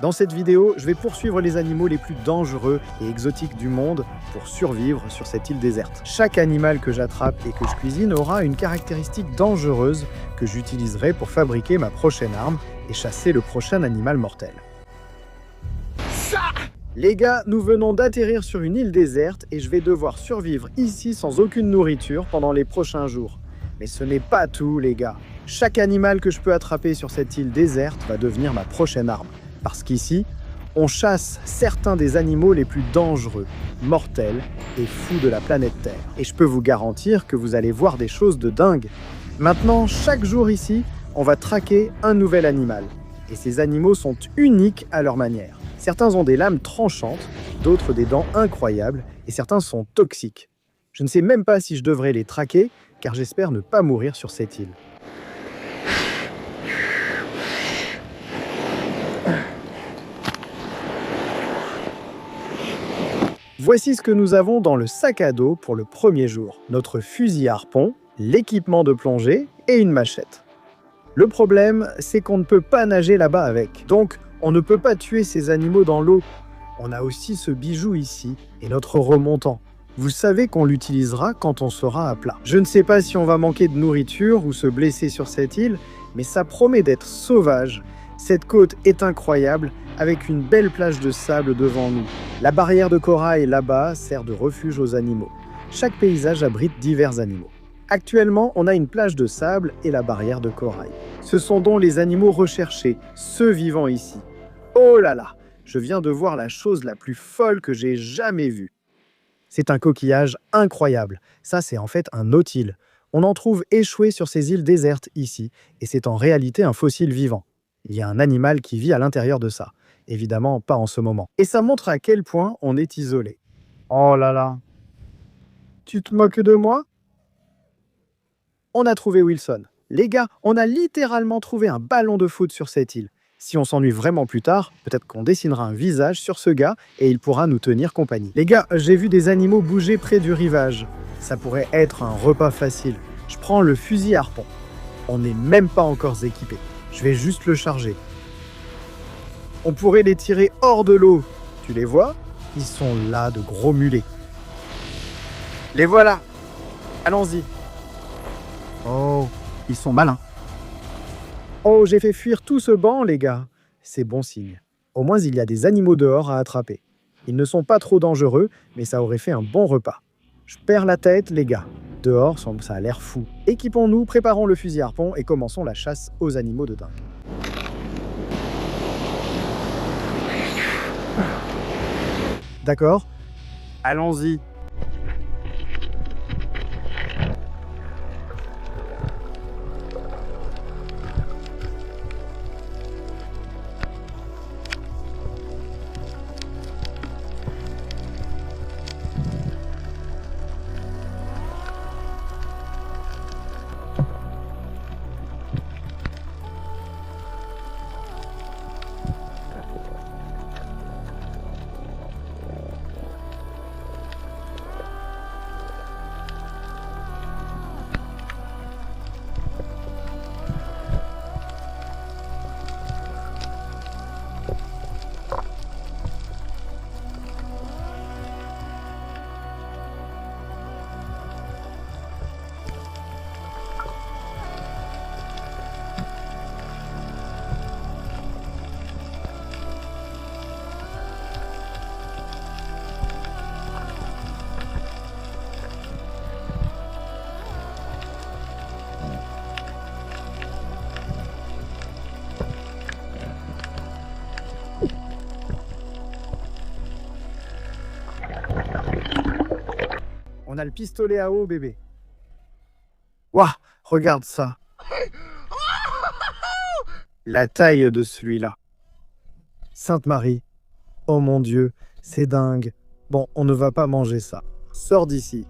Dans cette vidéo, je vais poursuivre les animaux les plus dangereux et exotiques du monde pour survivre sur cette île déserte. Chaque animal que j'attrape et que je cuisine aura une caractéristique dangereuse que j'utiliserai pour fabriquer ma prochaine arme et chasser le prochain animal mortel. Les gars, nous venons d'atterrir sur une île déserte et je vais devoir survivre ici sans aucune nourriture pendant les prochains jours. Mais ce n'est pas tout, les gars. Chaque animal que je peux attraper sur cette île déserte va devenir ma prochaine arme. Parce qu'ici, on chasse certains des animaux les plus dangereux, mortels et fous de la planète Terre. Et je peux vous garantir que vous allez voir des choses de dingue. Maintenant, chaque jour ici, on va traquer un nouvel animal. Et ces animaux sont uniques à leur manière. Certains ont des lames tranchantes, d'autres des dents incroyables, et certains sont toxiques. Je ne sais même pas si je devrais les traquer, car j'espère ne pas mourir sur cette île. Voici ce que nous avons dans le sac à dos pour le premier jour. Notre fusil à harpon, l'équipement de plongée et une machette. Le problème, c'est qu'on ne peut pas nager là-bas avec. Donc, on ne peut pas tuer ces animaux dans l'eau. On a aussi ce bijou ici et notre remontant. Vous savez qu'on l'utilisera quand on sera à plat. Je ne sais pas si on va manquer de nourriture ou se blesser sur cette île, mais ça promet d'être sauvage. Cette côte est incroyable, avec une belle plage de sable devant nous. La barrière de corail là-bas sert de refuge aux animaux. Chaque paysage abrite divers animaux. Actuellement, on a une plage de sable et la barrière de corail. Ce sont donc les animaux recherchés, ceux vivant ici. Oh là là, je viens de voir la chose la plus folle que j'ai jamais vue. C'est un coquillage incroyable. Ça, c'est en fait un nautile. On en trouve échoué sur ces îles désertes ici, et c'est en réalité un fossile vivant. Il y a un animal qui vit à l'intérieur de ça. Évidemment, pas en ce moment. Et ça montre à quel point on est isolé. Oh là là. Tu te moques de moi? On a trouvé Wilson. Les gars, on a littéralement trouvé un ballon de foot sur cette île. Si on s'ennuie vraiment plus tard, peut-être qu'on dessinera un visage sur ce gars et il pourra nous tenir compagnie. Les gars, j'ai vu des animaux bouger près du rivage. Ça pourrait être un repas facile. Je prends le fusil à harpon. On n'est même pas encore équipé. Je vais juste le charger. On pourrait les tirer hors de l'eau. Tu les vois? Ils sont là, de gros mulets. Les voilà. Allons-y. Oh, ils sont malins. Oh, j'ai fait fuir tout ce banc, les gars. C'est bon signe. Au moins, il y a des animaux dehors à attraper. Ils ne sont pas trop dangereux, mais ça aurait fait un bon repas. Je perds la tête, les gars. Dehors, ça a l'air fou. Équipons-nous, préparons le fusil à harpon et commençons la chasse aux animaux de dingue. D'accord? Allons-y. On a le pistolet à eau, bébé. Waouh, regarde ça. La taille de celui-là. Sainte Marie. Oh mon Dieu, c'est dingue. Bon, on ne va pas manger ça. Sors d'ici.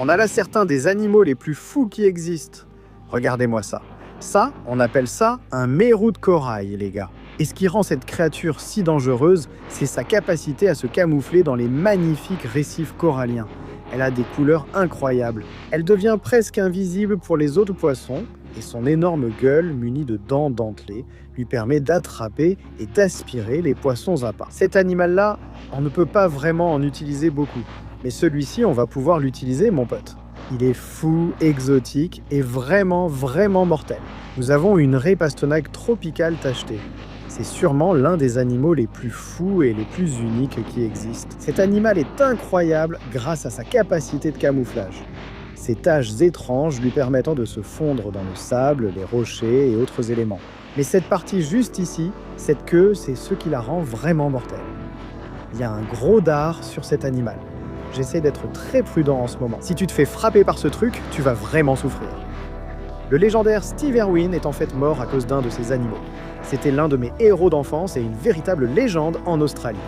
On a là certains des animaux les plus fous qui existent. Regardez-moi ça. Ça, on appelle ça un mérou de corail, les gars. Et ce qui rend cette créature si dangereuse, c'est sa capacité à se camoufler dans les magnifiques récifs coralliens. Elle a des couleurs incroyables. Elle devient presque invisible pour les autres poissons, et son énorme gueule, munie de dents dentelées, lui permet d'attraper et d'aspirer les poissons à part. Cet animal-là, on ne peut pas vraiment en utiliser beaucoup. Mais celui-ci, on va pouvoir l'utiliser, mon pote. Il est fou, exotique et vraiment mortel. Nous avons une raie pastenaque tropicale tachetée. C'est sûrement l'un des animaux les plus fous et les plus uniques qui existent. Cet animal est incroyable grâce à sa capacité de camouflage. Ses taches étranges lui permettant de se fondre dans le sable, les rochers et autres éléments. Mais cette partie juste ici, cette queue, c'est ce qui la rend vraiment mortelle. Il y a un gros dard sur cet animal. J'essaie d'être très prudent en ce moment. Si tu te fais frapper par ce truc, tu vas vraiment souffrir. Le légendaire Steve Irwin est en fait mort à cause d'un de ces animaux. C'était l'un de mes héros d'enfance et une véritable légende en Australie.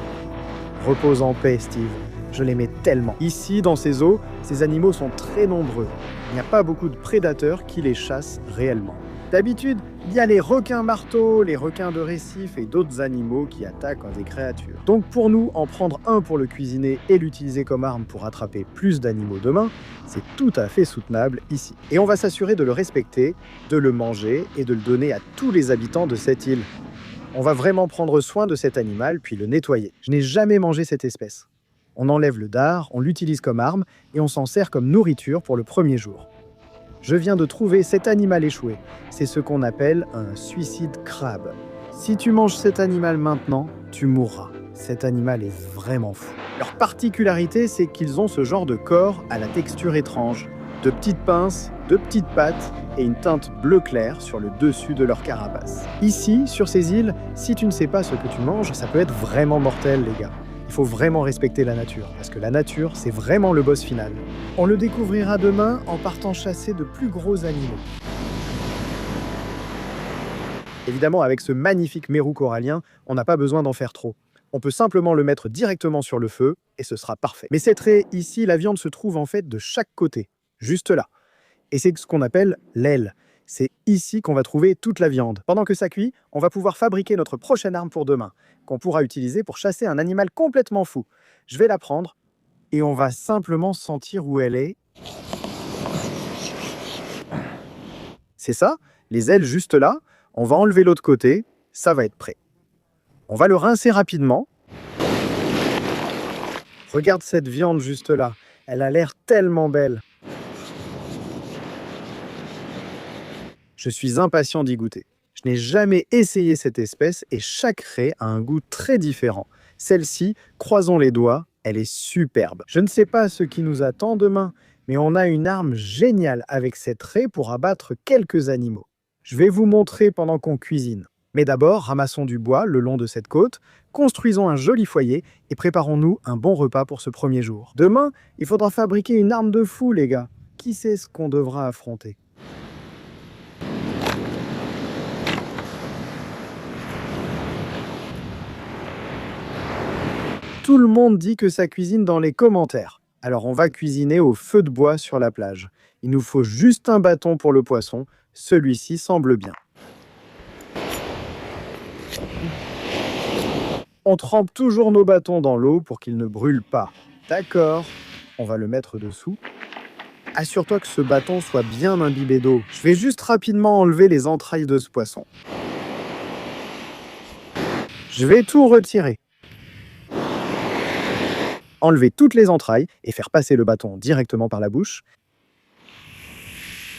Repose en paix, Steve. Je l'aimais tellement. Ici, dans ces eaux, ces animaux sont très nombreux. Il n'y a pas beaucoup de prédateurs qui les chassent réellement. D'habitude, il y a les requins marteaux, les requins de récif et d'autres animaux qui attaquent des créatures. Donc pour nous, en prendre un pour le cuisiner et l'utiliser comme arme pour attraper plus d'animaux demain, c'est tout à fait soutenable ici. Et on va s'assurer de le respecter, de le manger et de le donner à tous les habitants de cette île. On va vraiment prendre soin de cet animal puis le nettoyer. Je n'ai jamais mangé cette espèce. On enlève le dard, on l'utilise comme arme et on s'en sert comme nourriture pour le premier jour. Je viens de trouver cet animal échoué. C'est ce qu'on appelle un suicide crabe. Si tu manges cet animal maintenant, tu mourras. Cet animal est vraiment fou. Leur particularité, c'est qu'ils ont ce genre de corps à la texture étrange. De petites pinces, de petites pattes et une teinte bleu clair sur le dessus de leur carapace. Ici, sur ces îles, si tu ne sais pas ce que tu manges, ça peut être vraiment mortel, les gars. Il faut vraiment respecter la nature, parce que la nature, c'est vraiment le boss final. On le découvrira demain en partant chasser de plus gros animaux. Évidemment, avec ce magnifique mérou corallien, on n'a pas besoin d'en faire trop. On peut simplement le mettre directement sur le feu, et ce sera parfait. Mais cette raie, ici, la viande se trouve en fait de chaque côté, juste là. Et c'est ce qu'on appelle l'aile. C'est ici qu'on va trouver toute la viande. Pendant que ça cuit, on va pouvoir fabriquer notre prochaine arme pour demain, qu'on pourra utiliser pour chasser un animal complètement fou. Je vais la prendre et on va simplement sentir où elle est. C'est ça, les ailes juste là. On va enlever l'autre côté, ça va être prêt. On va le rincer rapidement. Regarde cette viande juste là, elle a l'air tellement belle. Je suis impatient d'y goûter. Je n'ai jamais essayé cette espèce et chaque raie a un goût très différent. Celle-ci, croisons les doigts, elle est superbe. Je ne sais pas ce qui nous attend demain, mais on a une arme géniale avec cette raie pour abattre quelques animaux. Je vais vous montrer pendant qu'on cuisine. Mais d'abord, ramassons du bois le long de cette côte, construisons un joli foyer et préparons-nous un bon repas pour ce premier jour. Demain, il faudra fabriquer une arme de fou, les gars. Qui sait ce qu'on devra affronter? Tout le monde dit que ça cuisine dans les commentaires. Alors on va cuisiner au feu de bois sur la plage. Il nous faut juste un bâton pour le poisson. Celui-ci semble bien. On trempe toujours nos bâtons dans l'eau pour qu'ils ne brûlent pas. D'accord, on va le mettre dessous. Assure-toi que ce bâton soit bien imbibé d'eau. Je vais juste rapidement enlever les entrailles de ce poisson. Je vais tout retirer. Enlever toutes les entrailles et faire passer le bâton directement par la bouche.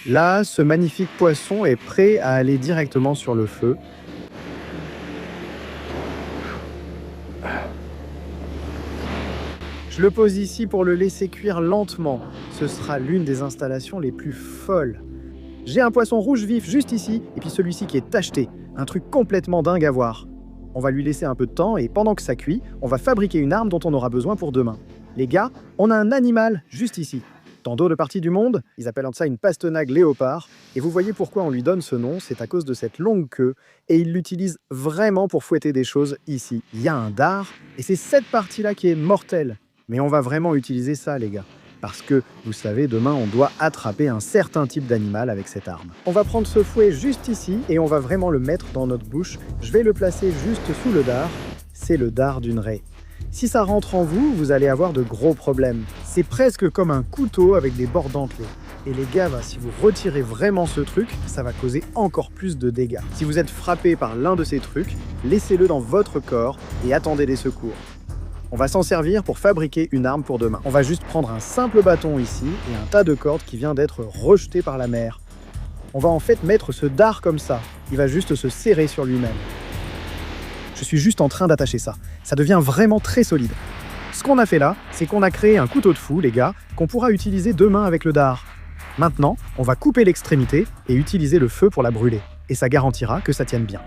Là, ce magnifique poisson est prêt à aller directement sur le feu. Je le pose ici pour le laisser cuire lentement. Ce sera l'une des installations les plus folles. J'ai un poisson rouge vif juste ici, et puis celui-ci qui est tacheté. Un truc complètement dingue à voir. On va lui laisser un peu de temps, et pendant que ça cuit, on va fabriquer une arme dont on aura besoin pour demain. Les gars, on a un animal juste ici. Dans d'autres parties du monde, ils appellent ça une pastenague léopard, et vous voyez pourquoi on lui donne ce nom, c'est à cause de cette longue queue, et ils l'utilisent vraiment pour fouetter des choses ici. Il y a un dard, et c'est cette partie-là qui est mortelle. Mais on va vraiment utiliser ça, les gars. Parce que, vous savez, demain, on doit attraper un certain type d'animal avec cette arme. On va prendre ce fouet juste ici, et on va vraiment le mettre dans notre bouche. Je vais le placer juste sous le dard. C'est le dard d'une raie. Si ça rentre en vous, vous allez avoir de gros problèmes. C'est presque comme un couteau avec des bords dentelés. Et les gars, si vous retirez vraiment ce truc, ça va causer encore plus de dégâts. Si vous êtes frappé par l'un de ces trucs, laissez-le dans votre corps et attendez des secours. On va s'en servir pour fabriquer une arme pour demain. On va juste prendre un simple bâton ici et un tas de cordes qui vient d'être rejeté par la mer. On va en fait mettre ce dard comme ça. Il va juste se serrer sur lui-même. Je suis juste en train d'attacher ça. Ça devient vraiment très solide. Ce qu'on a fait là, c'est qu'on a créé un couteau de fou, les gars, qu'on pourra utiliser demain avec le dard. Maintenant, on va couper l'extrémité et utiliser le feu pour la brûler. Et ça garantira que ça tienne bien.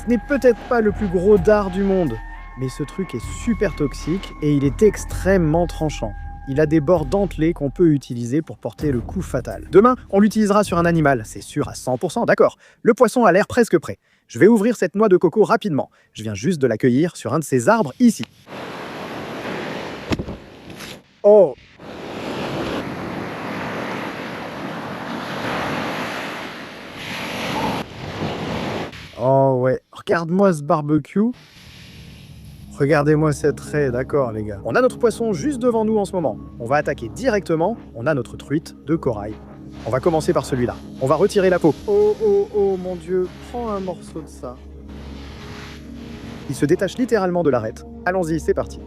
Ce n'est peut-être pas le plus gros dard du monde, mais ce truc est super toxique et il est extrêmement tranchant. Il a des bords dentelés qu'on peut utiliser pour porter le coup fatal. Demain, on l'utilisera sur un animal, c'est sûr à 100%, d'accord. Le poisson a l'air presque prêt. Je vais ouvrir cette noix de coco rapidement. Je viens juste de la cueillir sur un de ces arbres ici. Oh! Oh ouais, regarde-moi ce barbecue. Regardez-moi cette raie, d'accord les gars. On a notre poisson juste devant nous en ce moment. On va attaquer directement, on a notre truite de corail. On va commencer par celui-là. On va retirer la peau. Oh, oh, oh, mon Dieu, prends un morceau de ça. Il se détache littéralement de l'arête. Allons-y, c'est parti.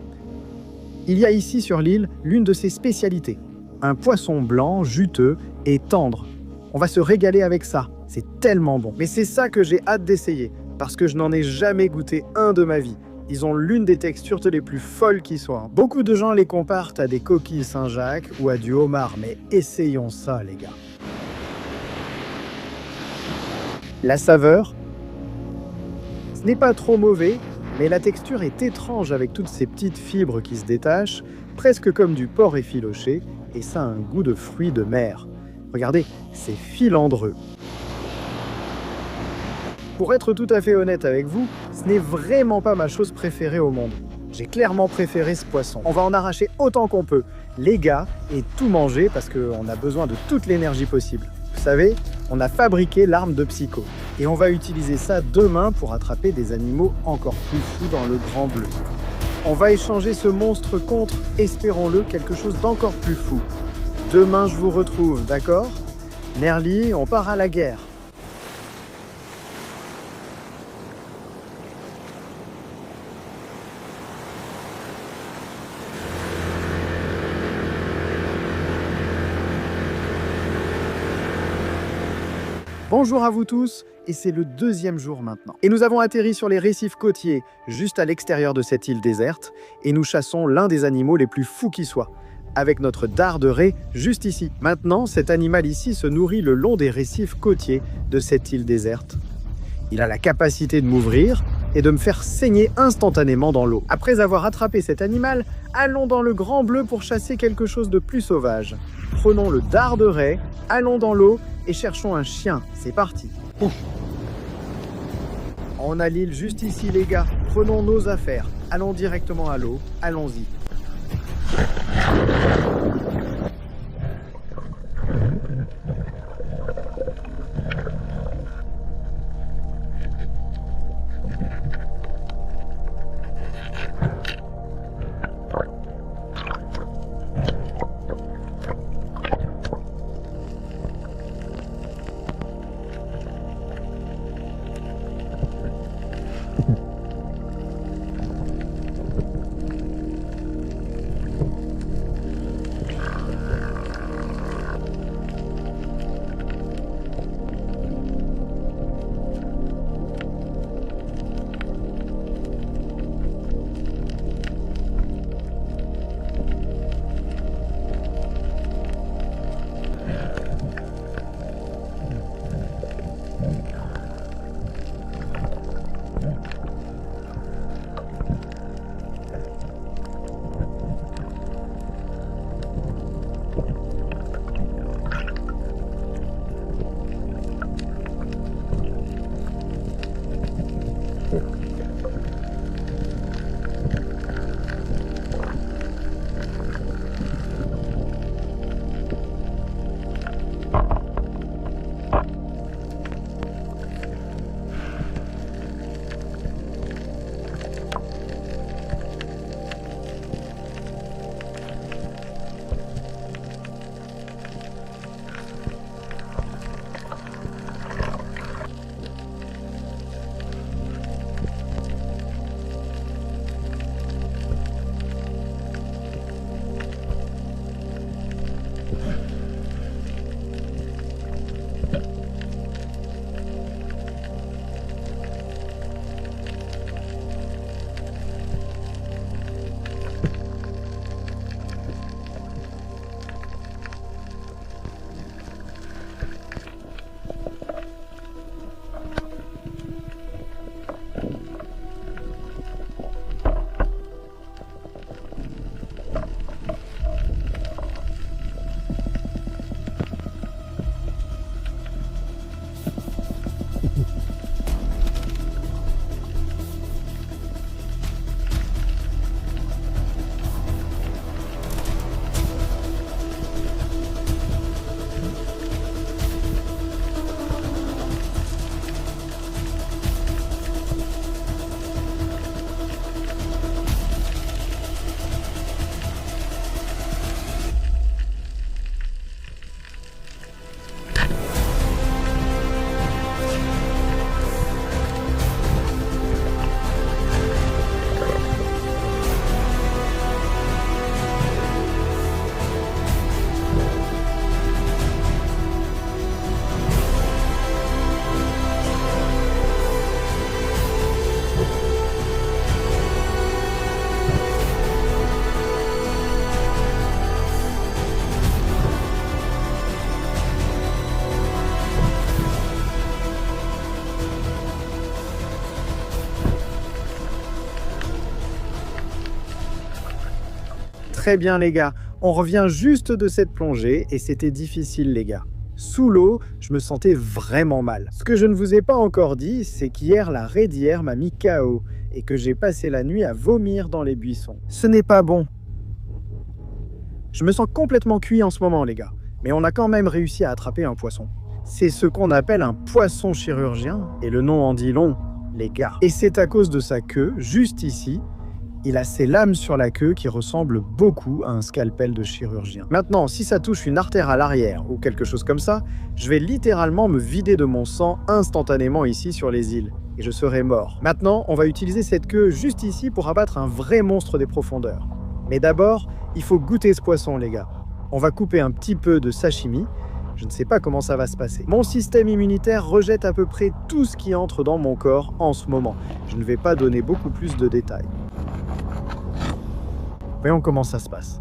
Il y a ici sur l'île l'une de ses spécialités. Un poisson blanc, juteux et tendre. On va se régaler avec ça. C'est tellement bon. Mais c'est ça que j'ai hâte d'essayer, parce que je n'en ai jamais goûté un de ma vie. Ils ont l'une des textures les plus folles qui soient. Beaucoup de gens les comparent à des coquilles Saint-Jacques ou à du homard, mais essayons ça, les gars. La saveur, ce n'est pas trop mauvais, mais la texture est étrange avec toutes ces petites fibres qui se détachent, presque comme du porc effiloché, et ça a un goût de fruits de mer. Regardez, c'est filandreux. Pour être tout à fait honnête avec vous, ce n'est vraiment pas ma chose préférée au monde. J'ai clairement préféré ce poisson. On va en arracher autant qu'on peut, les gars, et tout manger parce qu'on a besoin de toute l'énergie possible. Vous savez, on a fabriqué l'arme de Psycho. Et on va utiliser ça demain pour attraper des animaux encore plus fous dans le Grand Bleu. On va échanger ce monstre contre, espérons-le, quelque chose d'encore plus fou. Demain, je vous retrouve, d'accord? Nerly, on part à la guerre. Bonjour à vous tous, et c'est le deuxième jour maintenant. Et nous avons atterri sur les récifs côtiers, juste à l'extérieur de cette île déserte, et nous chassons l'un des animaux les plus fous qui soient. avec notre dard de raie juste ici. Maintenant, cet animal ici se nourrit le long des récifs côtiers de cette île déserte. Il a la capacité de m'ouvrir et de me faire saigner instantanément dans l'eau. Après avoir attrapé cet animal, allons dans le Grand Bleu pour chasser quelque chose de plus sauvage. Prenons le dard de raie, allons dans l'eau et cherchons un chien. C'est parti. On a l'île juste ici les gars, prenons nos affaires, allons directement à l'eau, allons-y. Très bien les gars, on revient juste de cette plongée et c'était difficile les gars. Sous l'eau, je me sentais vraiment mal. Ce que je ne vous ai pas encore dit, c'est qu'hier, la raie d'hier m'a mis KO et que j'ai passé la nuit à vomir dans les buissons. Ce n'est pas bon. Je me sens complètement cuit en ce moment les gars, mais on a quand même réussi à attraper un poisson. C'est ce qu'on appelle un poisson chirurgien et le nom en dit long, les gars. Et c'est à cause de sa queue, juste ici, il a ses lames sur la queue qui ressemblent beaucoup à un scalpel de chirurgien. Maintenant, si ça touche une artère à l'arrière ou quelque chose comme ça, je vais littéralement me vider de mon sang instantanément ici sur les îles et je serai mort. Maintenant, on va utiliser cette queue juste ici pour abattre un vrai monstre des profondeurs. Mais d'abord, il faut goûter ce poisson les gars. On va couper un petit peu de sashimi. Je ne sais pas comment ça va se passer. Mon système immunitaire rejette à peu près tout ce qui entre dans mon corps en ce moment. Je ne vais pas donner beaucoup plus de détails. Voyons comment ça se passe.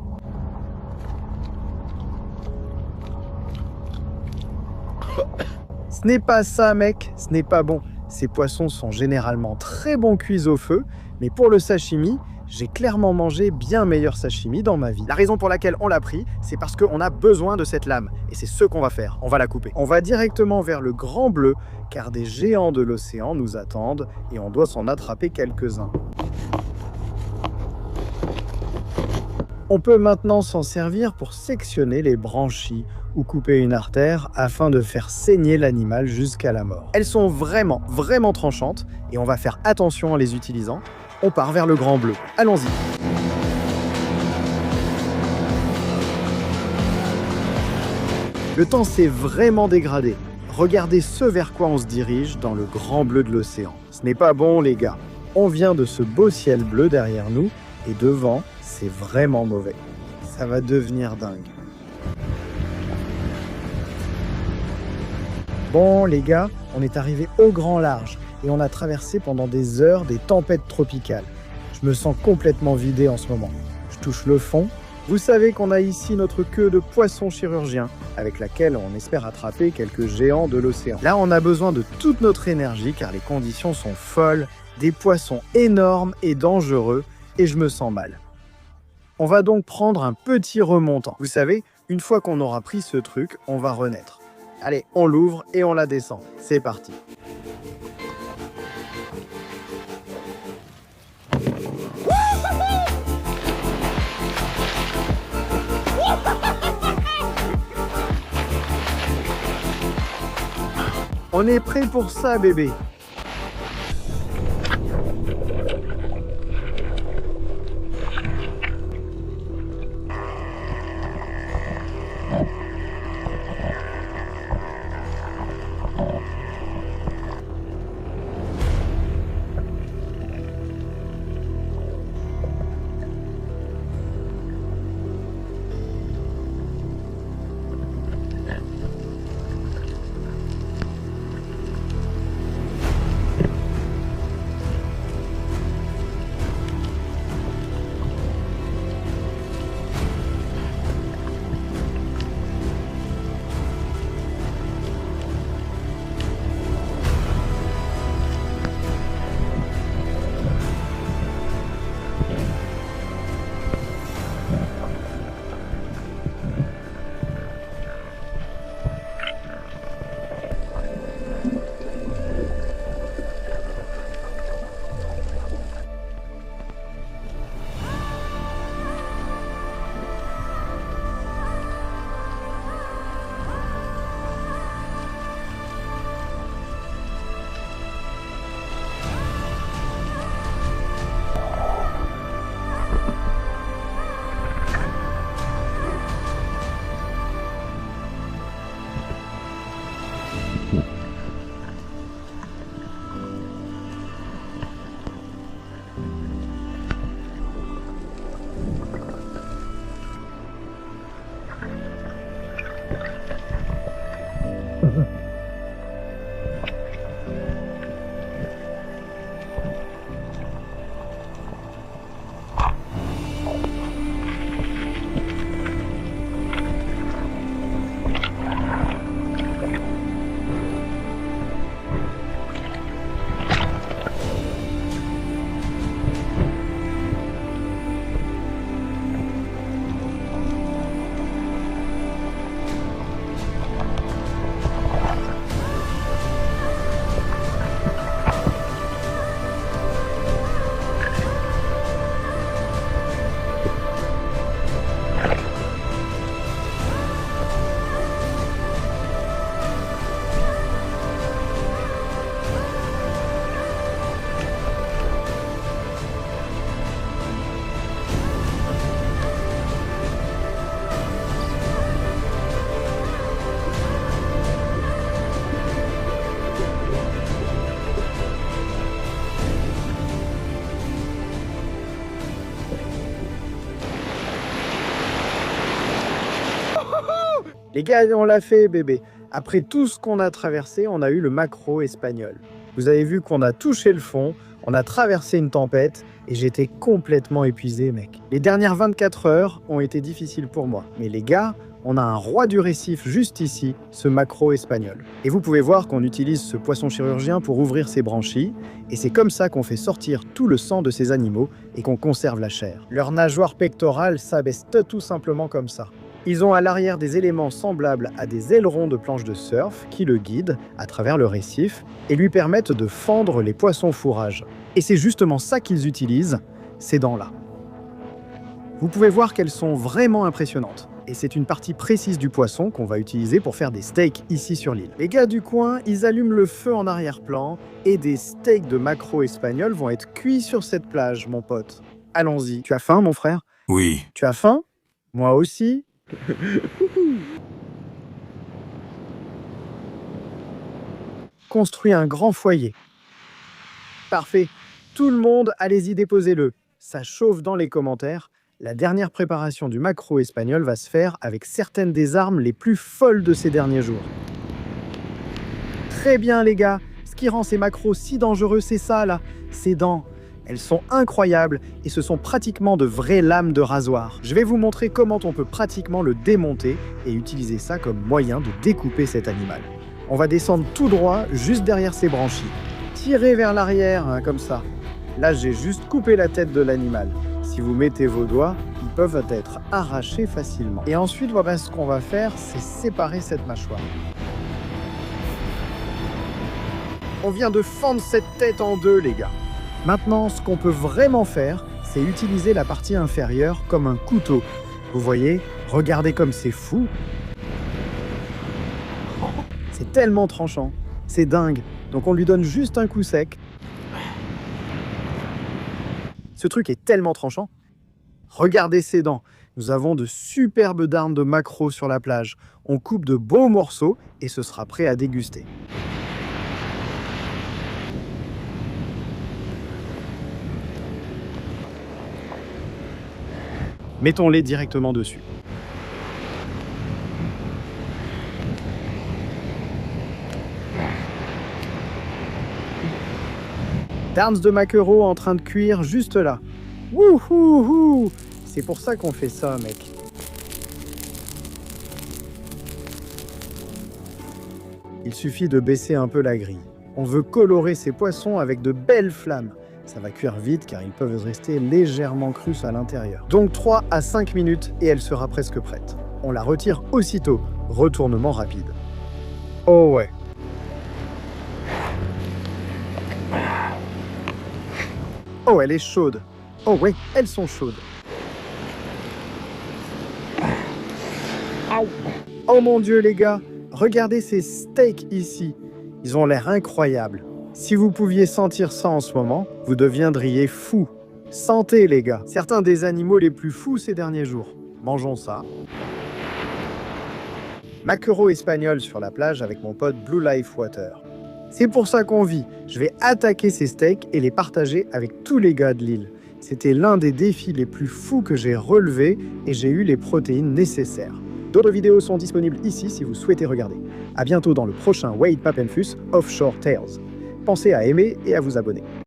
Ce n'est pas ça, mec, ce n'est pas bon. Ces poissons sont généralement très bons cuits au feu, mais pour le sashimi, j'ai clairement mangé bien meilleur sashimi dans ma vie. La raison pour laquelle on l'a pris, c'est parce qu'on a besoin de cette lame. Et c'est ce qu'on va faire, on va la couper. On va directement vers le Grand Bleu, car des géants de l'océan nous attendent et on doit s'en attraper quelques-uns. On peut maintenant s'en servir pour sectionner les branchies ou couper une artère afin de faire saigner l'animal jusqu'à la mort. Elles sont vraiment tranchantes et on va faire attention en les utilisant. On part vers le Grand Bleu. Allons-y. Le temps s'est vraiment dégradé. Regardez ce vers quoi on se dirige dans le Grand Bleu de l'océan. Ce n'est pas bon, les gars. On vient de ce beau ciel bleu derrière nous et devant, c'est vraiment mauvais. Ça va devenir dingue. Bon, les gars, on est arrivé au grand large et on a traversé pendant des heures des tempêtes tropicales. Je me sens complètement vidé en ce moment. Je touche le fond. Vous savez qu'on a ici notre queue de poisson chirurgien, avec laquelle on espère attraper quelques géants de l'océan. Là, on a besoin de toute notre énergie car les conditions sont folles, des poissons énormes et dangereux, et je me sens mal. On va donc prendre un petit remontant. Vous savez, une fois qu'on aura pris ce truc, on va renaître. Allez, on l'ouvre et on la descend. C'est parti. On est prêt pour ça, bébé. Les gars, on l'a fait, bébé. Après tout ce qu'on a traversé, on a eu le maquereau espagnol. Vous avez vu qu'on a touché le fond, on a traversé une tempête et j'étais complètement épuisé, mec. Les dernières 24 heures ont été difficiles pour moi. Mais les gars, On a un roi du récif juste ici, ce maquereau espagnol. Et vous pouvez voir qu'on utilise ce poisson chirurgien pour ouvrir ses branchies, et c'est comme ça qu'on fait sortir tout le sang de ces animaux et qu'on conserve la chair. Leurs nageoires pectorales s'abaissent tout simplement comme ça. Ils ont à l'arrière des éléments semblables à des ailerons de planches de surf qui le guident à travers le récif et lui permettent de fendre les poissons fourrages. Et c'est justement ça qu'ils utilisent, ces dents-là. Vous pouvez voir qu'elles sont vraiment impressionnantes. Et c'est une partie précise du poisson qu'on va utiliser pour faire des steaks ici sur l'île. Les gars du coin, ils allument le feu en arrière-plan et des steaks de maquereau espagnol vont être cuits sur cette plage, mon pote. Allons-y. Tu as faim, mon frère? Oui. Tu as faim? Moi aussi. Construis un grand foyer. Parfait. Tout le monde, allez-y, déposez-le. Ça chauffe dans les commentaires. La dernière préparation du maquereau espagnol va se faire avec certaines des armes les plus folles de ces derniers jours. Très bien les gars, ce qui rend ces maquereaux si dangereux, c'est ça là, ces dents. Elles sont incroyables et ce sont pratiquement de vraies lames de rasoir. Je vais vous montrer comment on peut pratiquement le démonter et utiliser ça comme moyen de découper cet animal. On va descendre tout droit, juste derrière ses branchies. Tirez vers l'arrière, hein, comme ça. Là, j'ai juste coupé la tête de l'animal. Si vous mettez vos doigts, ils peuvent être arrachés facilement. Et ensuite, ce qu'on va faire, c'est séparer cette mâchoire. On vient de fendre cette tête en deux, les gars. Maintenant, ce qu'on peut vraiment faire, c'est utiliser la partie inférieure comme un couteau. Vous voyez, regardez comme c'est fou. C'est tellement tranchant, c'est dingue. Donc on lui donne juste un coup sec. Ce truc est tellement tranchant. Regardez ses dents. Nous avons de superbes darnes de maquereau sur la plage. On coupe de beaux morceaux et ce sera prêt à déguster. Mettons-les directement dessus. Darnes de maquereau en train de cuire juste là. Wouhouhou! C'est pour ça qu'on fait ça, mec. Il suffit de baisser un peu la grille. On veut colorer ces poissons avec de belles flammes. Ça va cuire vite car ils peuvent rester légèrement crus à l'intérieur. Donc 3 à 5 minutes et elle sera presque prête. On la retire aussitôt. Retournement rapide. Oh ouais. Oh, elle est chaude. Oh ouais, elles sont chaudes. Oh mon Dieu les gars, regardez ces steaks ici. Ils ont l'air incroyables. Si vous pouviez sentir ça en ce moment, vous deviendriez fou. Santé les gars. Certains des animaux les plus fous ces derniers jours. Mangeons ça. Maquereau espagnol sur la plage avec mon pote Blue Life Water. C'est pour ça qu'on vit. Je vais attaquer ces steaks et les partager avec tous les gars de l'île. C'était l'un des défis les plus fous que j'ai relevés et j'ai eu les protéines nécessaires. D'autres vidéos sont disponibles ici si vous souhaitez regarder. A bientôt dans le prochain Wade Papenfus Offshore Tales. Pensez à aimer et à vous abonner.